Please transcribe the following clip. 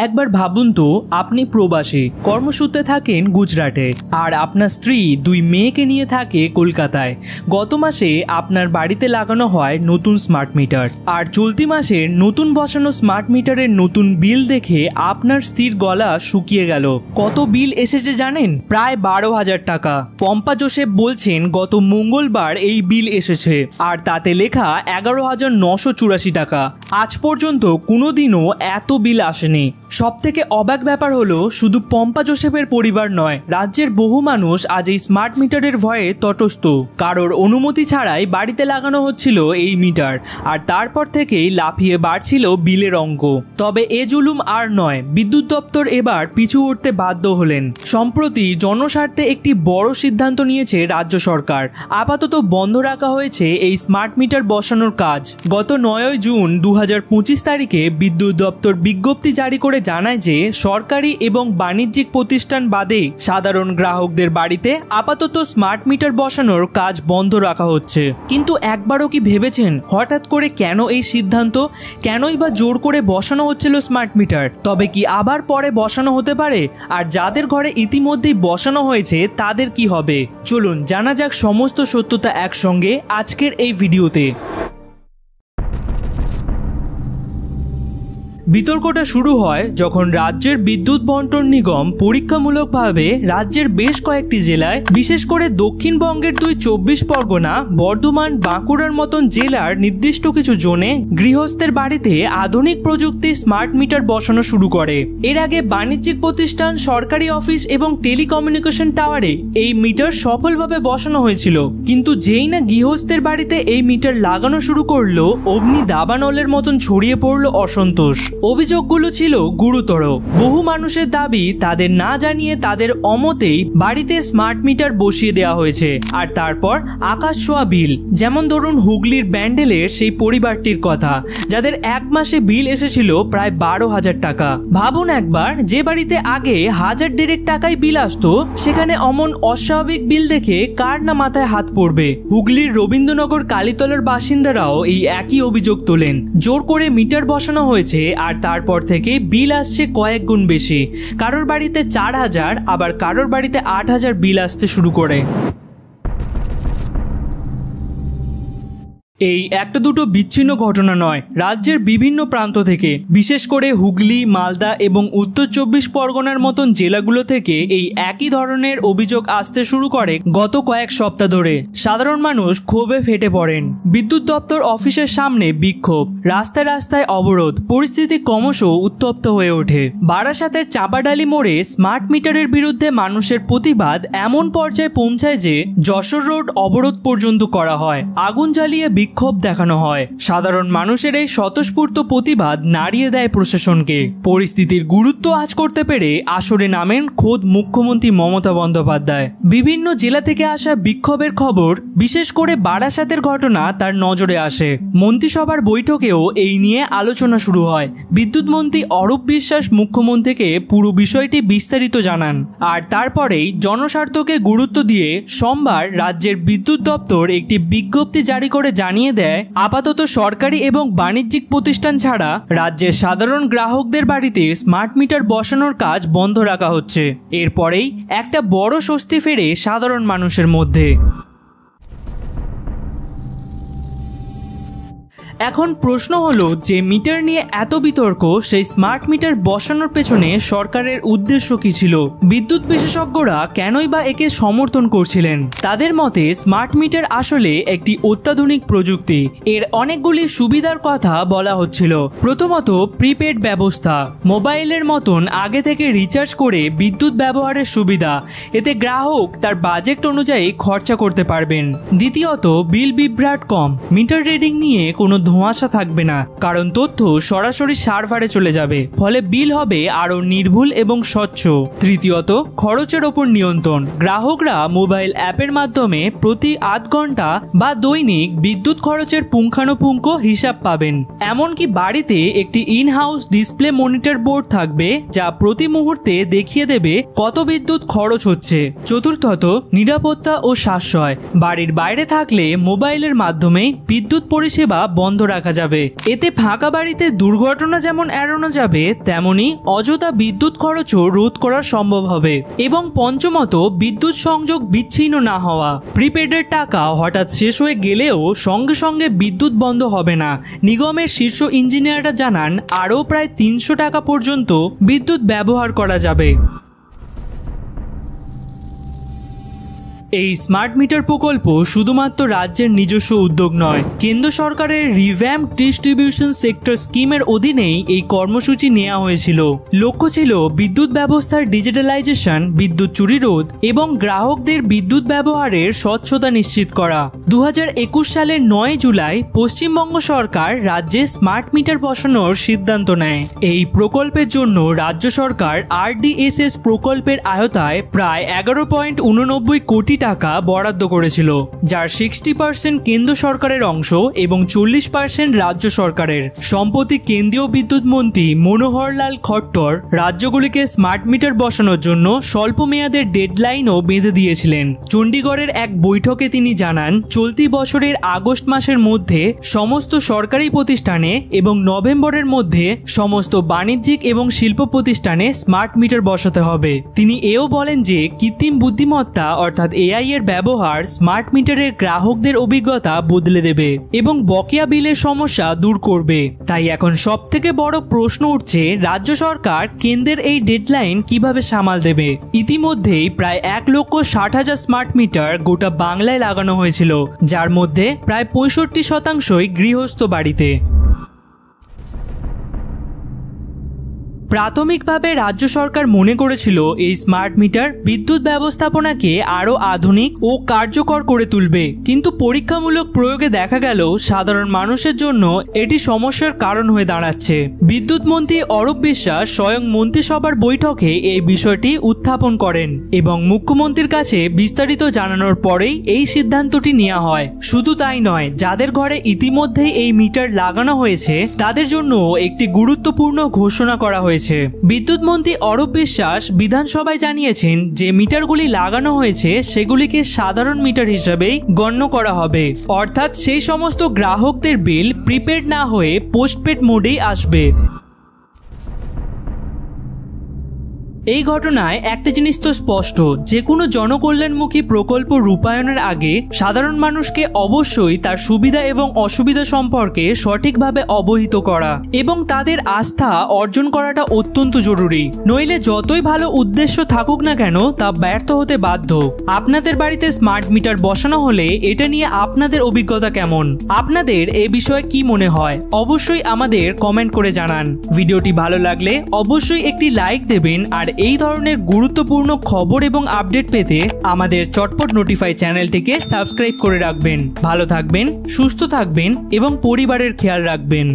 একবার ভাবুন তো, আপনি প্রবাসী, কর্মসূত্রে থাকেন গুজরাটে, আর আপনার স্ত্রী 2 মেয়েকে নিয়ে থাকে কলকাতায়। গত মাসে আপনার বাড়িতে লাগানো হয় নতুন স্মার্ট মিটার, আর চলতি মাসের নতুন বসানো স্মার্ট মিটারের নতুন বিল দেখে আপনার স্ত্রীর গলা শুকিয়ে গেল। কত বিল এসেছে জানেন? প্রায় 12,000 টাকা। পম্পা জোসেফ বলছেন গত মঙ্গলবার এই বিল এসেছে, আর তাতে লেখা 11,984 টাকা। আজ পর্যন্ত কোনোদিনও এত বিল আসেনি। সবথেকে অবাক ব্যাপার হলো, শুধু পম্পা জোসেফের পরিবার নয়, রাজ্যের বহু মানুষ আজ এই স্মার্ট মিটারের ভয়ে তটস্থ। কারোর অনুমতি ছাড়াই বাড়িতে লাগানো হচ্ছিল এই মিটার, আর তারপর থেকেই লাফিয়ে বাড়ছিল বিলের অঙ্ক। তবে এ জুলুম আর নয়, বিদ্যুৎ দপ্তর এবার পিছু উঠতে বাধ্য হলেন। সম্প্রতি জনস্বার্থে একটি বড় সিদ্ধান্ত নিয়েছে রাজ্য সরকার। আপাতত বন্ধ রাখা হয়েছে এই স্মার্ট মিটার বসানোর কাজ। গত 9 জুন 2025 তারিখে বিদ্যুৎ দপ্তর বিজ্ঞপ্তি জারি করে জানায় যে সরকারি এবং বাণিজ্যিক প্রতিষ্ঠান বাদে সাধারণ গ্রাহকদের বাড়িতে আপাতত স্মার্ট মিটার বসানোর কাজ বন্ধ রাখা হচ্ছে। কিন্তু একবারও কি ভেবেছেন হঠাৎ করে কেন এই সিদ্ধান্ত? কেনই বা জোর করে বসানো হচ্ছিল স্মার্ট মিটার? তবে কি আবার পরে বসানো হতে পারে? আর যাদের ঘরে ইতিমধ্যেই বসানো হয়েছে তাদের কি হবে? চলুন জানা যাক সমস্ত সত্যতা একসঙ্গে আজকের এই ভিডিওতে। বিতর্কটা শুরু হয় যখন রাজ্যের বিদ্যুৎ বন্টন নিগম পরীক্ষামূলকভাবে রাজ্যের বেশ কয়েকটি জেলায়, বিশেষ করে দক্ষিণবঙ্গের 24 পরগনা, বর্ধমান, বাঁকুড়ার মতন জেলার নির্দিষ্ট কিছু জোনে গৃহস্থের বাড়িতে আধুনিক প্রযুক্তির স্মার্ট মিটার বসানো শুরু করে। এর আগে বাণিজ্যিক প্রতিষ্ঠান, সরকারি অফিস এবং টেলিকমিউনিকেশন টাওয়ারে এই মিটার সফলভাবে বসানো হয়েছিল। কিন্তু যেই না গৃহস্থের বাড়িতে এই মিটার লাগানো শুরু করলো, অগ্নি দাবানলের মতন ছড়িয়ে পড়লো অসন্তোষ। অভিযোগগুলো ছিল গুরুতর। বহু মানুষের দাবি, তাদের না জানিয়ে তাদের অমতেই বাড়িতে স্মার্ট মিটার বসিয়ে দেওয়া হয়েছে, আর তারপর আকাশ ছোঁয়া বিল। যেমন ধরুন হুগলির ব্যান্ডেলের সেই পরিবারটির কথা, যাদের 1 মাসে বিল এসেছিল প্রায় 12,000 টাকা। ভাবুন একবার, যে বাড়িতে আগে 1,000 টাকায় বিল আসতো, সেখানে অমন অস্বাভাবিক বিল দেখে কার না মাথায় হাত পড়বে। হুগলির রবীন্দ্রনগর কালীতলার বাসিন্দারাও এই একই অভিযোগ তোলেন। জোর করে মিটার বসানো হয়েছে, আর তারপর থেকে বিল আসছে কয়েক গুণ বেশি। কারোর বাড়িতে 4,000, আবার কারোর বাড়িতে 8,000 বিল আসতে শুরু করে। এই একটা দুটো বিচ্ছিন্ন ঘটনা নয়, রাজ্যের বিভিন্ন প্রান্ত থেকে, বিশেষ করে হুগলি, মালদা এবং উত্তর 24 পরগনার মতন জেলাগুলো থেকে এই একই ধরনের অভিযোগ আসতে শুরু করে গত কয়েক সপ্তাহ ধরে। সাধারণ মানুষ ক্ষোভে ফেটে পড়েন। বিদ্যুৎ দপ্তর অফিসের সামনে বিক্ষোভ, রাস্তায় রাস্তায় অবরোধ, পরিস্থিতি ক্রমশ উত্তপ্ত হয়ে ওঠে। বারাসাতের চাপাডালি মোড়ে স্মার্ট মিটারের বিরুদ্ধে মানুষের প্রতিবাদ এমন পর্যায়ে পৌঁছায় যে যশোর রোড অবরোধ পর্যন্ত করা হয়, আগুন জ্বালিয়ে বিক্ষোভ দেখানো হয়। সাধারণ মানুষের এই স্বতঃস্ফূর্ত প্রতিবাদ নাড়িয়ে দেয় প্রশাসনকে। পরিস্থিতির গুরুত্ব আঁচ করতে পেরে আসরে নামেন খোদ মুখ্যমন্ত্রী মমতা বন্দ্যোপাধ্যায়। বিভিন্ন জেলা থেকে আসা বিক্ষোভের খবর, বিশেষ করে বারাসাতের ঘটনা তার নজরে আসে। মন্ত্রিসভার বৈঠকেও এই নিয়ে আলোচনা শুরু হয়। বিদ্যুৎ মন্ত্রী অরূপ বিশ্বাস মুখ্যমন্ত্রীকে পুরো বিষয়টি বিস্তারিত জানান, আর তারপরেই জনস্বার্থকে গুরুত্ব দিয়ে সোমবার রাজ্যের বিদ্যুৎ দপ্তর একটি বিজ্ঞপ্তি জারি করে জানিয়ে দেয়, আপাতত সরকারি এবং বাণিজ্যিক প্রতিষ্ঠান ছাড়া রাজ্যের সাধারণ গ্রাহকদের বাড়িতে স্মার্ট মিটার বসানোর কাজ বন্ধ রাখা হচ্ছে। এরপরেই একটা বড় স্বস্তি ফেরে সাধারণ মানুষের মধ্যে। এখন প্রশ্ন হলো, যে মিটার নিয়ে এত বিতর্ক, সেই স্মার্ট মিটার বসানোর পেছনে সরকারের উদ্দেশ্য কি ছিল? বিদ্যুৎ বিশেষজ্ঞরা কেনই বা একে সমর্থন করছিলেন? তাদের মতে স্মার্ট মিটার আসলে একটি অত্যাধুনিক প্রযুক্তি। এর অনেকগুলি সুবিধার কথা বলা হচ্ছিল। প্রথমত, প্রিপেড ব্যবস্থা, মোবাইলের মতন আগে থেকে রিচার্জ করে বিদ্যুৎ ব্যবহারের সুবিধা। এতে গ্রাহক তার বাজেট অনুযায়ী খরচা করতে পারবেন। দ্বিতীয়ত, বিল বিভ্রাট কম, মিটার রিডিং নিয়ে কোনো ধোঁয়াশা থাকবে না, কারণ তথ্য সরাসরি সার্ভারে চলে যাবে, ফলে বিল হবে আরো নির্ভুল এবং স্বচ্ছ। তৃতীয়ত, খরচের ওপর নিয়ন্ত্রণ, গ্রাহকরা মোবাইল অ্যাপের মাধ্যমে প্রতি আধ ঘন্টা বা দৈনিক বিদ্যুৎ খরচের পুঙ্খানুপুঙ্খ হিসাব পাবেন। এমনকি বাড়িতে একটি in house display monitor board থাকবে, যা প্রতি মুহূর্তে দেখিয়ে দেবে কত বিদ্যুৎ খরচ হচ্ছে। চতুর্থত, নিরাপত্তা ও সাশ্রয়, বাড়ির বাইরে থাকলে মোবাইলের মাধ্যমে বিদ্যুৎ পরিষেবা বন্ধ বন্ধ রাখা যাবে। এতে ফাঁকা বাড়িতে দুর্ঘটনা যেমন এড়ানো যাবে, তেমনি অযথা বিদ্যুৎ খরচও রোধ করা সম্ভব হবে। এবং পঞ্চমত, বিদ্যুৎ সংযোগ বিচ্ছিন্ন না হওয়া। প্রিপেডের টাকা হঠাৎ শেষ হয়ে গেলেও সঙ্গে সঙ্গে বিদ্যুৎ বন্ধ হবে না। নিগমের শীর্ষ ইঞ্জিনিয়াররা জানান আরও প্রায় 300 টাকা পর্যন্ত বিদ্যুৎ ব্যবহার করা যাবে। এই স্মার্ট মিটার প্রকল্প শুধুমাত্র রাজ্যের নিজস্ব উদ্যোগ নয়, কেন্দ্র সরকারের রিভ্যাম্প ডিস্ট্রিবিউশন সেক্টর স্কিমের অধীনেই এই কর্মসূচি নেওয়া হয়েছিল। লক্ষ্য ছিল বিদ্যুৎ ব্যবস্থার ডিজিটালাইজেশন, বিদ্যুৎ চুরি রোধ এবং গ্রাহকদের বিদ্যুৎ ব্যবহারের স্বচ্ছতা নিশ্চিত করা। 2021 সালের 9 জুলাই পশ্চিমবঙ্গ সরকার রাজ্যে স্মার্ট মিটার বসানোর সিদ্ধান্ত নেয়। এই প্রকল্পের জন্য রাজ্য সরকার RDSS প্রকল্পের আওতায় প্রায় 11.89 কোটি টাকা বরাদ্দ করেছিল, যার 60% কেন্দ্র সরকারের অংশ এবং 40% রাজ্য সরকারের। সম্প্রতি কেন্দ্রীয় বিদ্যুৎ মন্ত্রী মনোহরলাল খট্টর রাজ্যগুলিকে স্মার্ট মিটার বসানোর জন্য স্বল্প মেয়াদের ডেডলাইনও বেঁধে দিয়েছিলেন। চণ্ডীগড়ের এক বৈঠকে তিনি জানান, চলতি বছরের আগস্ট মাসের মধ্যে সমস্ত সরকারি প্রতিষ্ঠানে এবং নভেম্বরের মধ্যে সমস্ত বাণিজ্যিক এবং শিল্প প্রতিষ্ঠানে স্মার্ট মিটার বসাতে হবে। তিনি এও বলেন যে কৃত্রিম বুদ্ধিমত্তা অর্থাৎ AI এর ব্যবহার স্মার্ট মিটারের গ্রাহকদের অভিজ্ঞতা বদলে দেবে এবং বকেয়া বিলের সমস্যা দূর করবে। তাই এখন সবথেকে বড় প্রশ্ন উঠছে, রাজ্য সরকার কেন্দ্রের এই ডেডলাইন কিভাবে সামাল দেবে। ইতিমধ্যেই প্রায় 1,60,000 স্মার্ট মিটার গোটা বাংলায় লাগানো হয়েছিল, যার মধ্যে প্রায় 65% গৃহস্থ বাড়িতে। প্রাথমিকভাবে রাজ্য সরকার মনে করেছিল এই স্মার্ট মিটার বিদ্যুৎ ব্যবস্থাপনাকে আরও আধুনিক ও কার্যকর করে তুলবে, কিন্তু পরীক্ষামূলক প্রয়োগে দেখা গেল সাধারণ মানুষের জন্য এটি সমস্যার কারণ হয়ে দাঁড়াচ্ছে। বিদ্যুৎ মন্ত্রী অরূপ বিশ্বাস স্বয়ং মন্ত্রিসভার বৈঠকে এই বিষয়টি উত্থাপন করেন এবং মুখ্যমন্ত্রীর কাছে বিস্তারিত জানানোর পরেই এই সিদ্ধান্তটি নেওয়া হয়। শুধু তাই নয়, যাদের ঘরে ইতিমধ্যেই এই মিটার লাগানো হয়েছে তাদের জন্য একটি গুরুত্বপূর্ণ ঘোষণা করা হয়েছে। বিদ্যুৎ মন্ত্রী অরূপ বিশ্বাস বিধানসভায় জানিয়েছেন যে মিটারগুলি লাগানো হয়েছে সেগুলিকে সাধারণ মিটার হিসেবেই গণ্য করা হবে, অর্থাৎ সেই সমস্ত গ্রাহকদের বিল প্রিপেড না হয়ে পোস্টপেড মোডেই আসবে। এই ঘটনায় একটা জিনিস তো স্পষ্ট, যে কোনো জনকল্যাণমুখী প্রকল্প রূপায়ণের আগে সাধারণ মানুষকে অবশ্যই তার সুবিধা এবং অসুবিধা সম্পর্কে সঠিকভাবে অবহিত করা এবং তাদের আস্থা অর্জন করাটা অত্যন্ত জরুরি। নইলে যতই ভালো উদ্দেশ্য থাকুক না কেন, তা ব্যর্থ হতে বাধ্য। আপনাদের বাড়িতে স্মার্ট মিটার বসানো হলে এটা নিয়ে আপনাদের অভিজ্ঞতা কেমন? আপনাদের এ বিষয়ে কি মনে হয়? অবশ্যই আমাদের কমেন্ট করে জানান। ভিডিওটি ভালো লাগলে অবশ্যই একটি লাইক দেবেন, আর এই ধরনের গুরুত্বপূর্ণ খবর এবং আপডেট পেতে আমাদের চটপট নোটিফাই চ্যানেলটিকে সাবস্ক্রাইব করে রাখবেন। ভালো থাকবেন, সুস্থ থাকবেন এবং পরিবারের খেয়াল রাখবেন।